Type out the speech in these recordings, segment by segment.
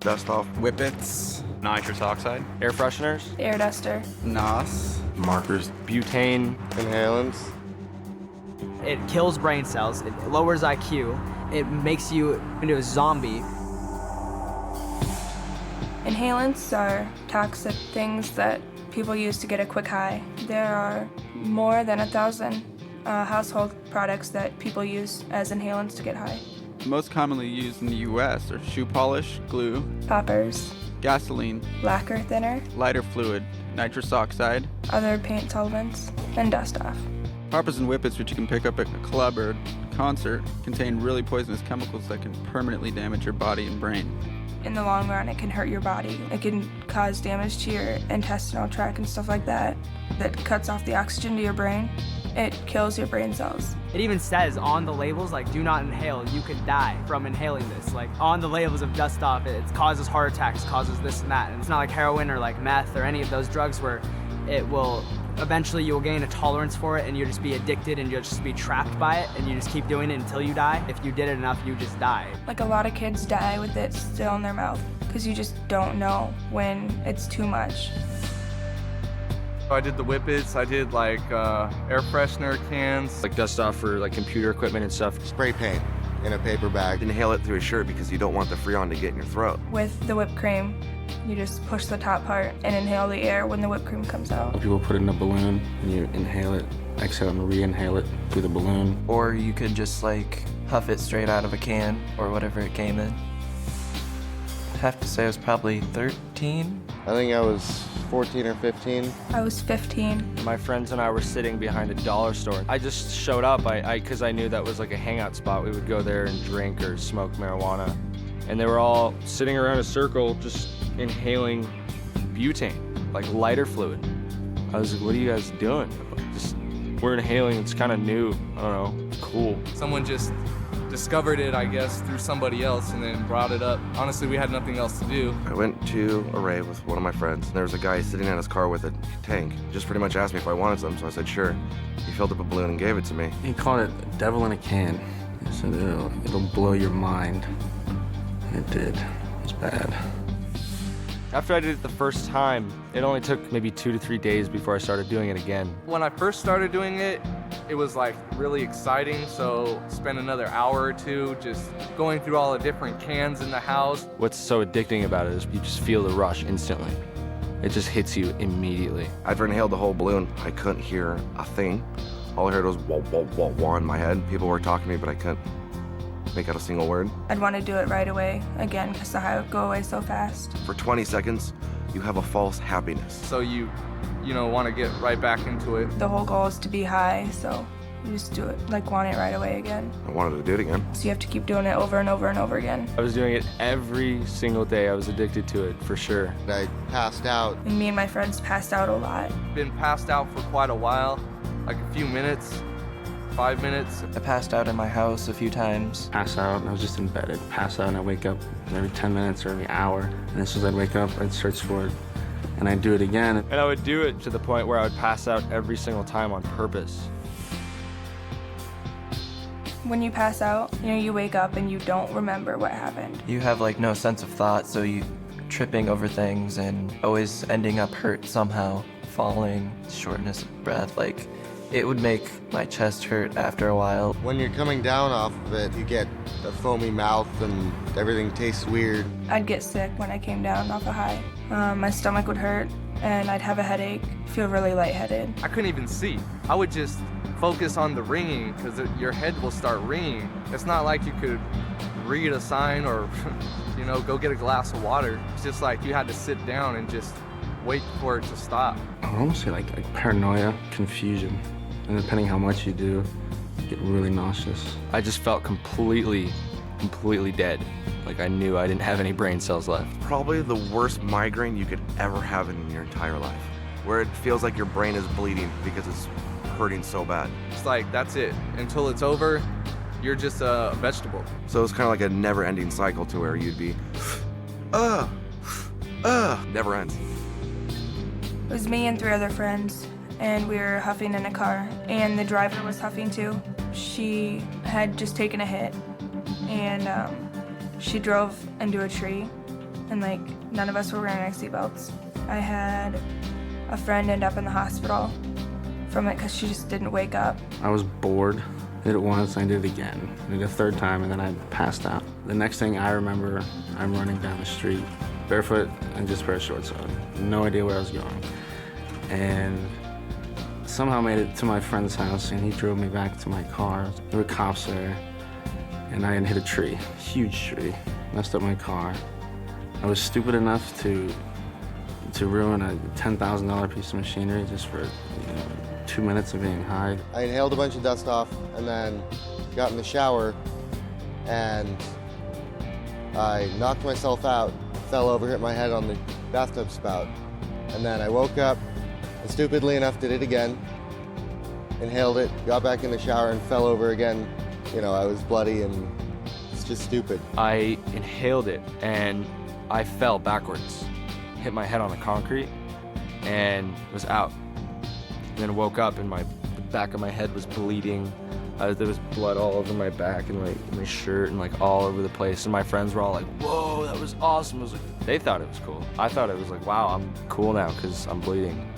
Dust off. Whippets. Nitrous oxide. Air fresheners. Air duster. NOS. Markers. Butane. Inhalants. It kills brain cells, it lowers IQ, it makes you into a zombie. Inhalants are toxic things that people use to get a quick high. There are more than 1,000 household products that people use as inhalants to get high. Most commonly used in the U.S. are shoe polish, glue, Poppers, gasoline, lacquer thinner, lighter fluid, nitrous oxide, other paint solvents, and dust off. Poppers and whippets, which you can pick up at a club or concert, contain really poisonous chemicals that can permanently damage your body and brain. In the long run, it can hurt your body. It can cause damage to your intestinal tract and stuff like that. That cuts off the oxygen to your brain. It kills your brain cells. It even says on the labels, like, do not inhale, you could die from inhaling this. Like, on the labels of dust off, it causes heart attacks, causes this and that. And it's not like heroin or like meth or any of those drugs where it will, eventually you'll gain a tolerance for it and you'll just be addicted and you'll just be trapped by it and you just keep doing it until you die. If you did it enough, you just die. Like, a lot of kids die with it still in their mouth because you just don't know when it's too much. I did the whippets, I did like air freshener cans. Like dust off for like computer equipment and stuff. Spray paint in a paper bag. Inhale it through a shirt because you don't want the Freon to get in your throat. With the whipped cream, you just push the top part and inhale the air when the whipped cream comes out. People put it in a balloon and you inhale it, exhale and re-inhale it through the balloon. Or you could just like huff it straight out of a can or whatever it came in. I have to say I was probably 13. I think I was 14 or 15. I was 15. My friends and I were sitting behind a dollar store. I just showed up because I knew that was like a hangout spot. We would go there and drink or smoke marijuana. And they were all sitting around a circle just inhaling butane, like lighter fluid. I was like, what are you guys doing? Just, we're inhaling, it's kind of new. I don't know, it's cool. Someone just discovered it, I guess, through somebody else and then brought it up. Honestly, we had nothing else to do. I went to a rave with one of my friends. There was a guy sitting in his car with a tank. Just pretty much asked me if I wanted some, so I said sure. He filled up a balloon and gave it to me. He called it devil in a can. He said it'll blow your mind. And it did. It was bad. After I did it the first time, it only took maybe 2 to 3 days before I started doing it again. When I first started doing it, it was like really exciting, so spent another hour or two just going through all the different cans in the house. What's so addicting about it is you just feel the rush instantly. It just hits you immediately. After I inhaled the whole balloon, I couldn't hear a thing. All I heard was wah, wah, wah, wah in my head. People were talking to me, but I couldn't make out a single word. I'd want to do it right away again because the high would go away so fast. For 20 seconds, you have a false happiness. So you know, want to get right back into it. The whole goal is to be high, so you just do it, like want it right away again. I wanted to do it again. So you have to keep doing it over and over and over again. I was doing it every single day. I was addicted to it, for sure. I passed out. And me and my friends passed out a lot. Been passed out for quite a while, like a few minutes, 5 minutes. I passed out in my house a few times. Pass out and I was just in bed. I'd pass out and I'd wake up every 10 minutes or every hour. And as soon as I'd wake up, I'd search for it. And I'd do it again. And I would do it to the point where I would pass out every single time on purpose. When you pass out, you know, you wake up and you don't remember what happened. You have like no sense of thought, so you tripping over things and always ending up hurt somehow, falling, shortness of breath. Like, it would make my chest hurt after a while. When you're coming down off of it, you get a foamy mouth and everything tastes weird. I'd get sick when I came down off a high. My stomach would hurt and I'd have a headache, feel really lightheaded. I couldn't even see. I would just focus on the ringing because your head will start ringing. It's not like you could read a sign or, you know, go get a glass of water. It's just like you had to sit down and just wait for it to stop. I would almost say like paranoia, confusion. And depending how much you do, you get really nauseous. I just felt completely dead. Like I knew I didn't have any brain cells left. Probably the worst migraine you could ever have in your entire life, where it feels like your brain is bleeding because it's hurting so bad. It's like, that's it. Until it's over, you're just a vegetable. So it's kind of like a never-ending cycle to where you'd be, never ends. It was me and 3 other friends, and we were huffing in a car, and the driver was huffing too. She had just taken a hit, and she drove into a tree, and like none of us were wearing our seatbelts. I had a friend end up in the hospital from it because she just didn't wake up. I was bored. I did it once, I did it again. I did it a third time, and then I passed out. The next thing I remember, I'm running down the street, barefoot and just a pair of shorts on. No idea where I was going. And somehow made it to my friend's house, and he drove me back to my car. There were cops there, and I had hit a tree, huge tree, messed up my car. I was stupid enough to ruin a $10,000 piece of machinery just for 2 minutes of being high. I inhaled a bunch of dust off and then got in the shower and I knocked myself out, fell over, hit my head on the bathtub spout. And then I woke up and stupidly enough did it again, inhaled it, got back in the shower and fell over again. I was bloody and it's just stupid. I inhaled it and I fell backwards, hit my head on the concrete and was out. Then woke up and the back of my head was bleeding. There was blood all over my back and my shirt and like all over the place. And my friends were all like, "Whoa, that was awesome." I was like, they thought it was cool. I thought it was like, wow, I'm cool now because I'm bleeding.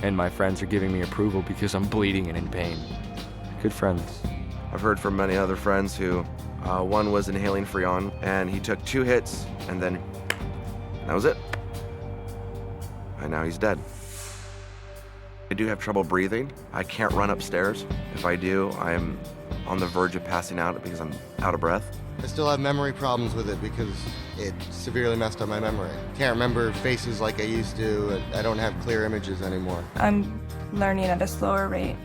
And my friends are giving me approval because I'm bleeding and in pain. Good friends. I've heard from many other friends who, one was inhaling Freon, and he took 2 hits, and then that was it. And now he's dead. I do have trouble breathing. I can't run upstairs. If I do, I'm on the verge of passing out because I'm out of breath. I still have memory problems with it because it severely messed up my memory. Can't remember faces like I used to. I don't have clear images anymore. I'm learning at a slower rate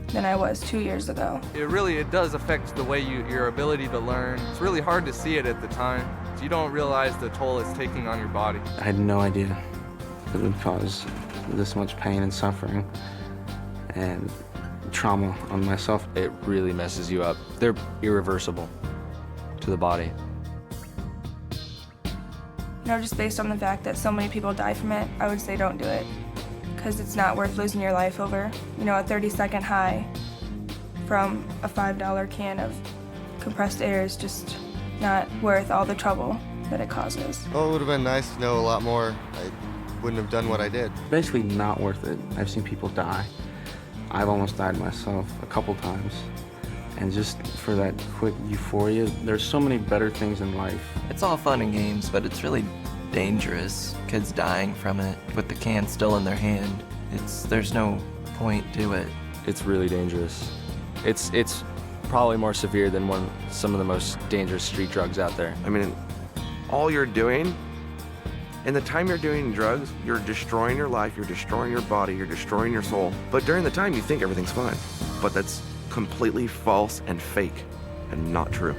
than I was 2 years ago. It does affect the way your ability to learn. It's really hard to see it at the time. So you don't realize the toll it's taking on your body. I had no idea it would cause this much pain and suffering and trauma on myself. It really messes you up. They're irreversible to the body. Just based on the fact that so many people die from it, I would say don't do it. Because it's not worth losing your life over, a 30-second high from a $5 can of compressed air is just not worth all the trouble that it causes. Well, it would have been nice to know a lot more. I wouldn't have done what I did. Basically not worth it. I've seen people die. I've almost died myself a couple times. And just for that quick euphoria, there's so many better things in life. It's all fun and games, but it's really dangerous. Kids dying from it with the can still in their hand. There's no point to it. It's really dangerous. It's probably more severe than some of the most dangerous street drugs out there. I mean, all you're doing, in the time you're doing drugs, you're destroying your life, you're destroying your body, you're destroying your soul. But during the time, you think everything's fine. But that's completely false and fake and not true.